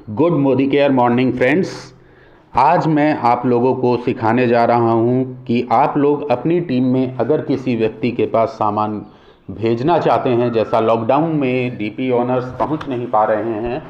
Good Modi care morning friends. आज मैं आप लोगों को सिखाने जा रहा हूं कि आप लोग अपनी टीम में अगर किसी व्यक्ति के पास सामान भेजना चाहते हैं, जैसा लॉकडाउन में डीपी ओनर्स पहुंच नहीं पा रहे हैं,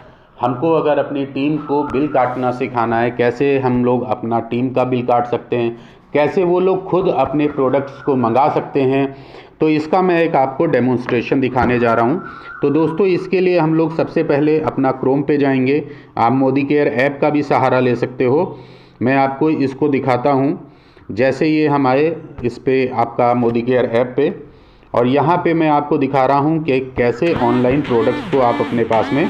हमको अगर अपनी टीम को बिल काटना सिखाना है, कैसे हम लोग अपना टीम का बिल काट सकते हैं, कैसे वो लोग खुद अपने प्रोडक्ट्स को मंगा सकते हैं, तो इसका मैं एक आपको डेमोन्स्ट्रेशन दिखाने जा रहा हूं। तो दोस्तों, इसके लिए हम लोग सबसे पहले अपना क्रोम पे जाएंगे। आप मोदी केयर ऐप का भी सहारा ले सकते हो। मैं आपको इसको दिखाता हूं। जैसे ये हम आए इस पे आपका मोदी केयर ऐप पे, और यहाँ पे मैं आपको दिखा रहा हूँ कि कैसे ऑनलाइन प्रोडक्ट्स को आप अपने पास में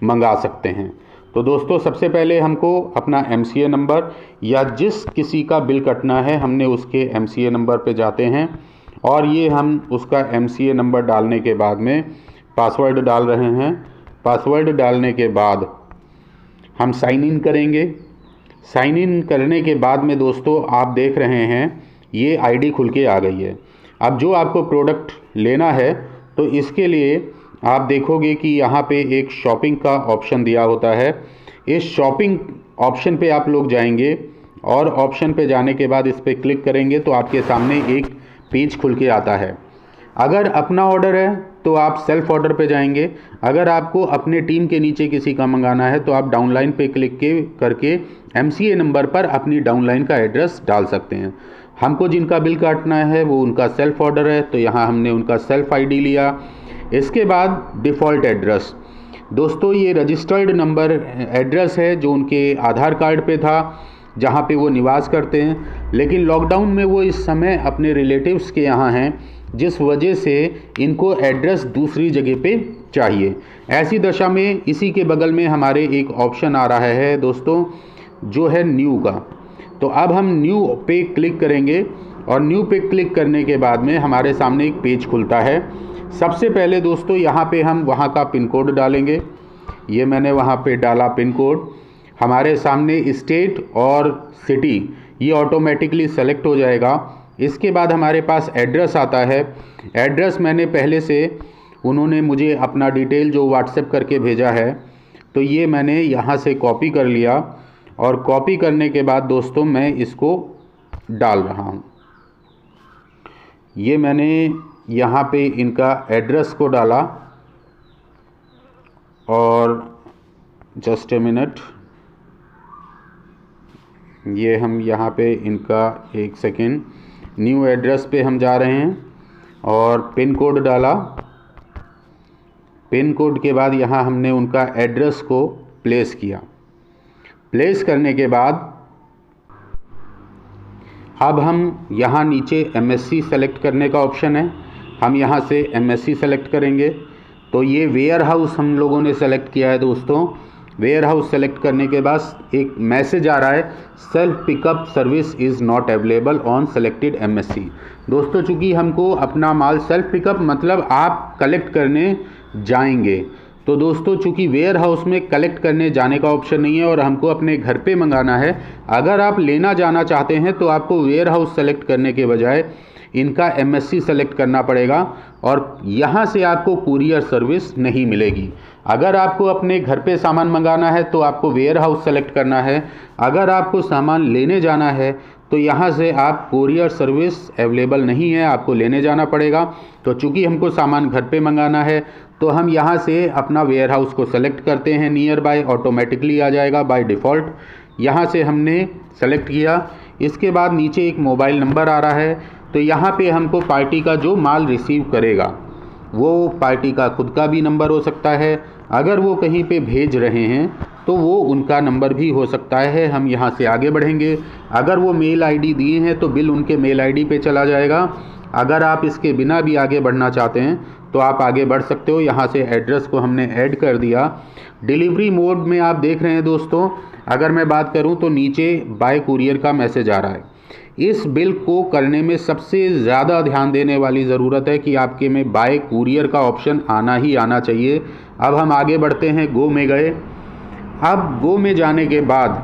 मंगा सकते हैं। तो दोस्तों, सबसे पहले हमको अपना MCA नंबर या जिस किसी का बिल कटना है हमने उसके MCA नंबर पे जाते हैं, और ये हम उसका MCA नंबर डालने के बाद में पासवर्ड डाल रहे हैं। पासवर्ड डालने के बाद हम साइन इन करेंगे। साइन इन करने के बाद में दोस्तों, आप देख रहे हैं ये ID खुल के आ गई है। अब जो आपको प्रोडक्ट लेना है तो इसके लिए आप देखोगे कि यहाँ पे एक शॉपिंग का ऑप्शन दिया होता है। इस शॉपिंग ऑप्शन पे आप लोग जाएंगे और ऑप्शन पे जाने के बाद इस पर क्लिक करेंगे तो आपके सामने एक पेज खुल के आता है। अगर अपना ऑर्डर है तो आप सेल्फ ऑर्डर पे जाएंगे। अगर आपको अपने टीम के नीचे किसी का मंगाना है तो आप डाउनलाइन पे क्लिक करके MCA नंबर पर अपनी डाउनलाइन का एड्रेस डाल सकते हैं। हमको जिनका बिल काटना है वो उनका सेल्फ ऑर्डर है, तो यहाँ हमने उनका सेल्फ ID लिया। इसके बाद डिफ़ॉल्ट एड्रेस, दोस्तों ये रजिस्टर्ड नंबर एड्रेस है जो उनके आधार कार्ड पे था, जहाँ पे वो निवास करते हैं। लेकिन लॉकडाउन में वो इस समय अपने रिलेटिव्स के यहाँ हैं, जिस वजह से इनको एड्रेस दूसरी जगह पे चाहिए। ऐसी दशा में इसी के बगल में हमारे एक ऑप्शन आ रहा है दोस्तों, जो है न्यू का। तो अब हम न्यू पे क्लिक करेंगे, और न्यू पे क्लिक करने के बाद में हमारे सामने एक पेज खुलता है। सबसे पहले दोस्तों, यहाँ पे हम वहाँ का पिन कोड डालेंगे। ये मैंने वहाँ पे डाला पिन कोड। हमारे सामने स्टेट और सिटी ये ऑटोमेटिकली सेलेक्ट हो जाएगा। इसके बाद हमारे पास एड्रेस आता है। एड्रेस मैंने पहले से, उन्होंने मुझे अपना डिटेल जो व्हाट्सएप करके भेजा है, तो ये मैंने यहाँ से कॉपी कर लिया, और कॉपी करने के बाद दोस्तों मैं इसको डाल रहा हूँ। ये मैंने यहाँ पे इनका एड्रेस को डाला, और जस्ट ए मिनट, ये हम यहाँ पे इनका एक सेकेंड, न्यू एड्रेस पे हम जा रहे हैं और पिन कोड डाला। पिन कोड के बाद यहाँ हमने उनका एड्रेस को प्लेस किया। प्लेस करने के बाद अब हम यहाँ नीचे MSC सेलेक्ट करने का ऑप्शन है, हम यहाँ से MSC सेलेक्ट करेंगे। तो ये वेयर हाउस हम लोगों ने सेलेक्ट किया है दोस्तों। वेयर हाउस सेलेक्ट करने के बाद एक मैसेज आ रहा है, self pickup service is not available on selected MSC। दोस्तों, चूँकि हमको अपना माल सेल्फ पिकअप मतलब आप कलेक्ट करने जाएंगे, तो दोस्तों चूँकि वेयर हाउस में कलेक्ट करने जाने का ऑप्शन नहीं है और हमको अपने घर पे मंगाना है। अगर आप लेना जाना चाहते हैं तो आपको वेयर हाउस सेलेक्ट करने के बजाय इनका MSC सेलेक्ट करना पड़ेगा, और यहाँ से आपको कुरियर सर्विस नहीं मिलेगी। अगर आपको अपने घर पे सामान मंगाना है तो आपको वेयर हाउस सेलेक्ट करना है। अगर आपको सामान लेने जाना है तो यहाँ से आप कुरियर सर्विस अवेलेबल नहीं है, आपको लेने जाना पड़ेगा। तो चूँकि हमको सामान घर पे मंगाना है तो हम यहाँ से अपना वेयर हाउस को सेलेक्ट करते हैं। नियर बाय ऑटोमेटिकली आ जाएगा बाय डिफ़ॉल्ट। यहाँ से हमने सेलेक्ट किया। इसके बाद नीचे एक मोबाइल नंबर आ रहा है, तो यहाँ पे हमको पार्टी का जो माल रिसीव करेगा वो पार्टी का खुद का भी नंबर हो सकता है। अगर वो कहीं पे भेज रहे हैं तो वो उनका नंबर भी हो सकता है। हम यहाँ से आगे बढ़ेंगे। अगर वो मेल ID दिए हैं तो बिल उनके मेल ID पे चला जाएगा। अगर आप इसके बिना भी आगे बढ़ना चाहते हैं तो आप आगे बढ़ सकते हो। यहाँ से एड्रेस को हमने ऐड कर दिया। डिलीवरी मोड में आप देख रहे हैं दोस्तों, अगर मैं बात करूँ तो नीचे बाय कुरियर का मैसेज आ रहा है। इस बिल को करने में सबसे ज़्यादा ध्यान देने वाली ज़रूरत है कि आपके में बाय कुरियर का ऑप्शन आना ही आना चाहिए। अब हम आगे बढ़ते हैं, गो में गए। अब गो में जाने के बाद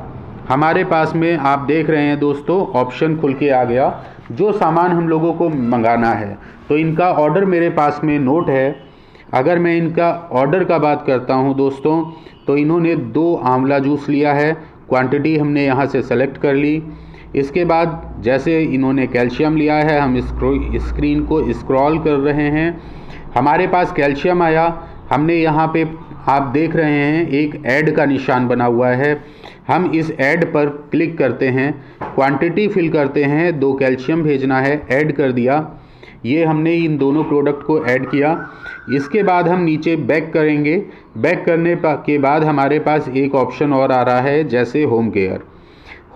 हमारे पास में आप देख रहे हैं दोस्तों, ऑप्शन खुल के आ गया जो सामान हम लोगों को मंगाना है। तो इनका ऑर्डर मेरे पास में नोट है। अगर मैं इनका ऑर्डर का बात करता हूं दोस्तों, तो इन्होंने 2 आंवला जूस लिया है, क्वांटिटी हमने यहाँ से सेलेक्ट कर ली। इसके बाद जैसे इन्होंने कैल्शियम लिया है, हम स्क्रीन को स्क्रॉल कर रहे हैं, हमारे पास कैल्शियम आया। हमने यहाँ पे आप देख रहे हैं एक ऐड का निशान बना हुआ है, हम इस ऐड पर क्लिक करते हैं, क्वांटिटी फिल करते हैं, 2 कैल्शियम भेजना है, ऐड कर दिया। ये हमने इन दोनों प्रोडक्ट को ऐड किया। इसके बाद हम नीचे बैक करेंगे। बैक करने के बाद हमारे पास एक ऑप्शन और आ रहा है, जैसे होम केयर।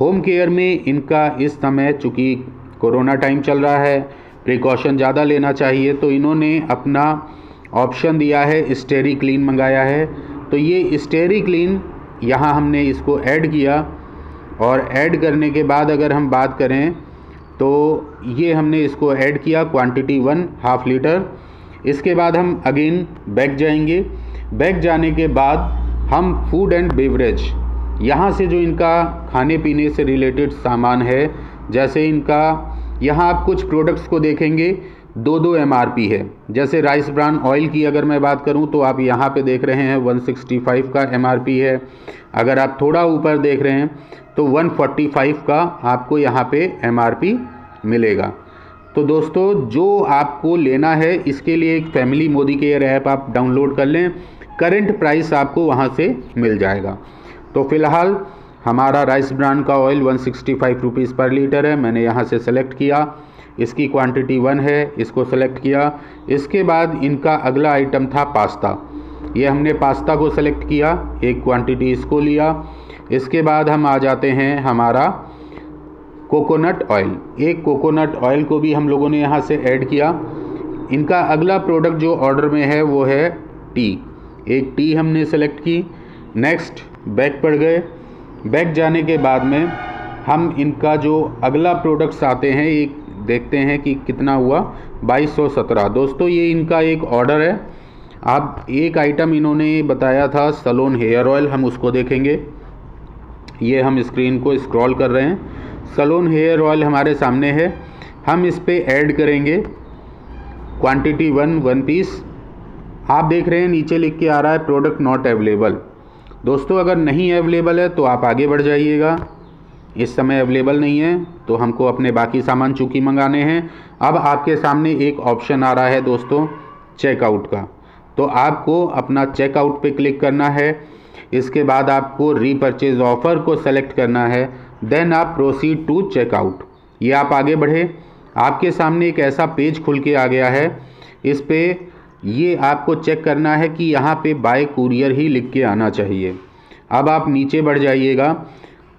होम केयर में इनका इस समय चूँकि कोरोना टाइम चल रहा है, प्रिकॉशन ज़्यादा लेना चाहिए, तो इन्होंने अपना ऑप्शन दिया है स्टेरी क्लीन मंगाया है। तो ये स्टेरी क्लीन यहाँ हमने इसको ऐड किया, और ऐड करने के बाद अगर हम बात करें तो ये हमने इसको ऐड किया, क्वांटिटी 1 हाफ लीटर। इसके बाद हम अगेन बैक जाएंगे। बैक जाने के बाद हम फूड एंड बेवरेज, यहाँ से जो इनका खाने पीने से रिलेटेड सामान है, जैसे इनका यहाँ आप कुछ प्रोडक्ट्स को देखेंगे 2 MRP है। जैसे राइस ब्रान ऑयल की अगर मैं बात करूँ तो आप यहाँ पे देख रहे हैं 165 का MRP है। अगर आप थोड़ा ऊपर देख रहे हैं तो 145 का आपको यहाँ पे MRP मिलेगा। तो दोस्तों, जो आपको लेना है इसके लिए एक फैमिली मोदी केयर ऐप आप डाउनलोड कर लें, करंट प्राइस आपको वहाँ से मिल जाएगा। तो फ़िलहाल हमारा राइस ब्रान का ऑयल 165 रुपीज़ पर लीटर है, मैंने यहाँ से सेलेक्ट किया। इसकी क्वांटिटी 1 है, इसको सेलेक्ट किया। इसके बाद इनका अगला आइटम था पास्ता, ये हमने पास्ता को सेलेक्ट किया, एक क्वांटिटी इसको लिया। इसके बाद हम आ जाते हैं हमारा कोकोनट ऑयल, एक कोकोनट ऑयल को भी हम लोगों ने यहाँ से ऐड किया। इनका अगला प्रोडक्ट जो ऑर्डर में है वो है टी, एक टी हमने सेलेक्ट की। नेक्स्ट बैक पर गए। बैक जाने के बाद में हम इनका जो अगला प्रोडक्ट्स आते हैं, एक देखते हैं कि कितना हुआ, 2217। दोस्तों, ये इनका एक ऑर्डर है। आप एक आइटम इन्होंने बताया था सलोन हेयर ऑयल, हम उसको देखेंगे। ये हम स्क्रीन को स्क्रॉल कर रहे हैं, सलोन हेयर ऑयल हमारे सामने है, हम इस पे ऐड करेंगे क्वांटिटी 1 पीस। आप देख रहे हैं नीचे लिख के आ रहा है प्रोडक्ट नॉट अवेलेबल। दोस्तों, अगर नहीं अवेलेबल है तो आप आगे बढ़ जाइएगा, इस समय अवेलेबल नहीं है तो हमको अपने बाकी सामान चूँकि मंगाने हैं। अब आपके सामने एक ऑप्शन आ रहा है दोस्तों चेकआउट का, तो आपको अपना चेकआउट पे क्लिक करना है। इसके बाद आपको रीपरचेज ऑफ़र को सेलेक्ट करना है, देन आप प्रोसीड टू चेकआउट। ये आप आगे बढ़े, आपके सामने एक ऐसा पेज खुल के आ गया है। इस पे ये आपको चेक करना है कि यहाँ पे बाय कुरियर ही लिख के आना चाहिए। अब आप नीचे बढ़ जाइएगा,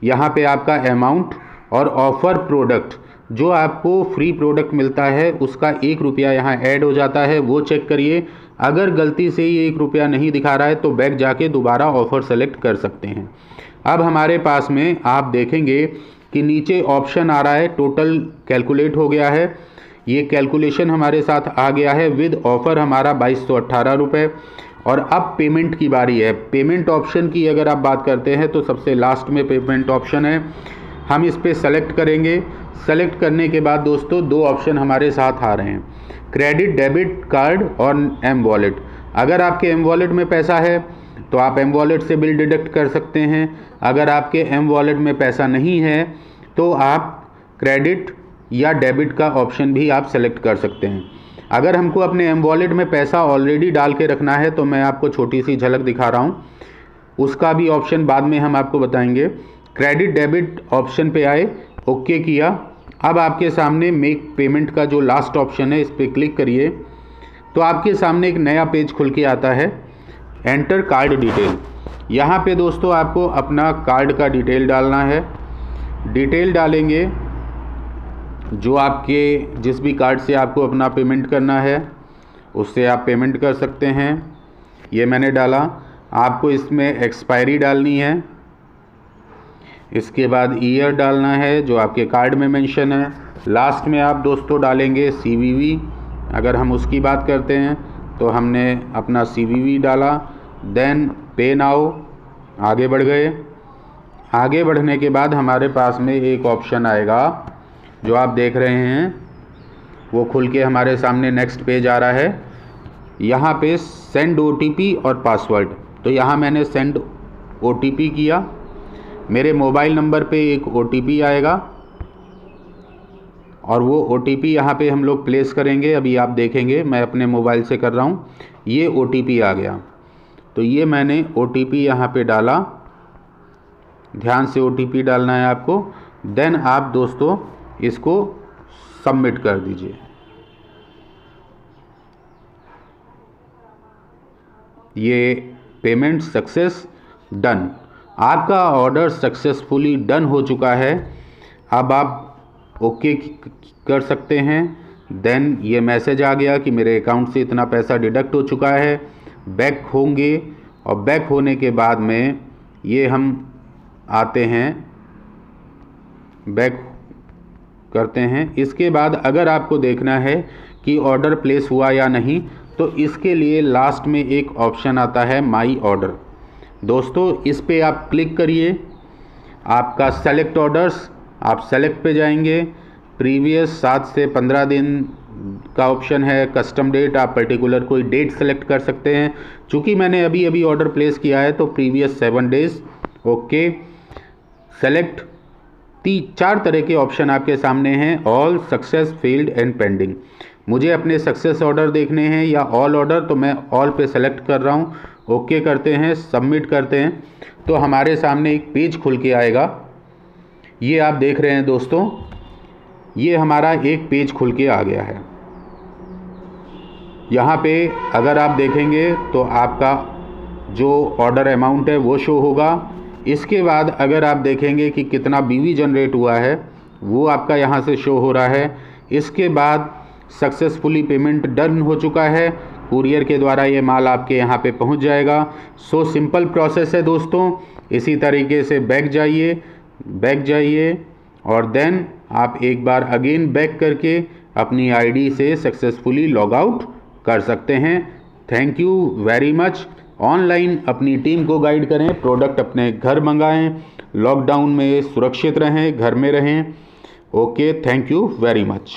यहाँ पे आपका अमाउंट और ऑफ़र प्रोडक्ट, जो आपको फ्री प्रोडक्ट मिलता है उसका 1 रुपया यहाँ ऐड हो जाता है, वो चेक करिए। अगर गलती से ये 1 रुपया नहीं दिखा रहा है तो बैक जाके दोबारा ऑफ़र सेलेक्ट कर सकते हैं। अब हमारे पास में आप देखेंगे कि नीचे ऑप्शन आ रहा है टोटल कैलकुलेट हो गया है, ये कैलकुलेशन हमारे साथ आ गया है विद ऑफ़र हमारा 2218 रुपये। और अब पेमेंट की बारी है। पेमेंट ऑप्शन की अगर आप बात करते हैं तो सबसे लास्ट में पेमेंट ऑप्शन है, हम इस पर सेलेक्ट करेंगे। सेलेक्ट करने के बाद दोस्तों 2 ऑप्शन हमारे साथ आ रहे हैं, क्रेडिट डेबिट कार्ड और एम वॉलेट। अगर आपके एम वॉलेट में पैसा है तो आप एम वॉलेट से बिल डिडक्ट कर सकते हैं, अगर आपके एम वॉलेट में पैसा नहीं है तो आप क्रेडिट या डेबिट का ऑप्शन भी आप सेलेक्ट कर सकते हैं। अगर हमको अपने एम वॉलेट में पैसा ऑलरेडी डाल के रखना है तो मैं आपको छोटी सी झलक दिखा रहा हूँ, उसका भी ऑप्शन बाद में हम आपको बताएंगे। क्रेडिट डेबिट ऑप्शन पे आए, ओके किया। अब आपके सामने मेक पेमेंट का जो लास्ट ऑप्शन है इस पर क्लिक करिए, तो आपके सामने एक नया पेज खुल के आता है, एंटर कार्ड डिटेल। यहाँ पे दोस्तों आपको अपना कार्ड का डिटेल डालना है। डिटेल डालेंगे जो आपके जिस भी कार्ड से आपको अपना पेमेंट करना है उससे आप पेमेंट कर सकते हैं। ये मैंने डाला। आपको इसमें एक्सपायरी डालनी है, इसके बाद ईयर डालना है जो आपके कार्ड में मेंशन है। लास्ट में आप दोस्तों डालेंगे CVV। अगर हम उसकी बात करते हैं तो हमने अपना CVV डाला, देन पे नाउ, आगे बढ़ गए। आगे बढ़ने के बाद हमारे पास में एक ऑप्शन आएगा जो आप देख रहे हैं, वो खुल के हमारे सामने नेक्स्ट पेज आ रहा है। यहाँ पे सेंड OTP और पासवर्ड, तो यहाँ मैंने सेंड OTP किया, मेरे मोबाइल नंबर पे एक OTP आएगा और वो OTP यहाँ पे हम लोग प्लेस करेंगे। अभी आप देखेंगे मैं अपने मोबाइल से कर रहा हूँ, ये OTP आ गया। तो ये मैंने OTP यहाँ पे डाला, ध्यान से OTP डालना है आपको। देन आप दोस्तों इसको सबमिट कर दीजिए। ये पेमेंट सक्सेस डन, आपका ऑर्डर सक्सेसफुली डन हो चुका है। अब आप ओके कर सकते हैं। देन ये मैसेज आ गया कि मेरे अकाउंट से इतना पैसा डिडक्ट हो चुका है। बैक होंगे और बैक होने के बाद में ये हम आते हैं, बैक करते हैं। इसके बाद अगर आपको देखना है कि ऑर्डर प्लेस हुआ या नहीं, तो इसके लिए लास्ट में एक ऑप्शन आता है माई ऑर्डर। दोस्तों इस पे आप क्लिक करिए, आपका सेलेक्ट ऑर्डर्स, आप सेलेक्ट पे जाएंगे। प्रीवियस 7 से 15 दिन का ऑप्शन है। कस्टम डेट, आप पर्टिकुलर कोई डेट सेलेक्ट कर सकते हैं। चूँकि मैंने अभी ऑर्डर प्लेस किया है तो प्रीवियस 7 डेज। Okay, select. 4 तरह के ऑप्शन आपके सामने हैं, all, success, field and pending. मुझे अपने सक्सेस ऑर्डर देखने हैं या ऑल ऑर्डर, तो मैं ऑल पे सेलेक्ट कर रहा हूँ। ओके करते हैं, सबमिट करते हैं, तो हमारे सामने एक पेज खुल के आएगा। ये आप देख रहे हैं दोस्तों, ये हमारा एक पेज खुल के आ गया है। यहाँ पे अगर आप देखेंगे तो आपका जो ऑर्डर अमाउंट है वो शो होगा। इसके बाद अगर आप देखेंगे कि कितना BV जनरेट हुआ है वो आपका यहाँ से शो हो रहा है। इसके बाद सक्सेसफुली पेमेंट डन हो चुका है, कुरियर के द्वारा ये माल आपके यहाँ पे पहुँच जाएगा। सो सिंपल प्रोसेस है दोस्तों। इसी तरीके से बैक जाइए और देन आप एक बार अगेन बैक करके अपनी ID से सक्सेसफुली लॉग आउट कर सकते हैं। Thank you very much. Online अपनी टीम को गाइड करें, प्रोडक्ट अपने घर मंगाएं, लॉकडाउन में सुरक्षित रहें, घर में रहें। Okay, thank you very much.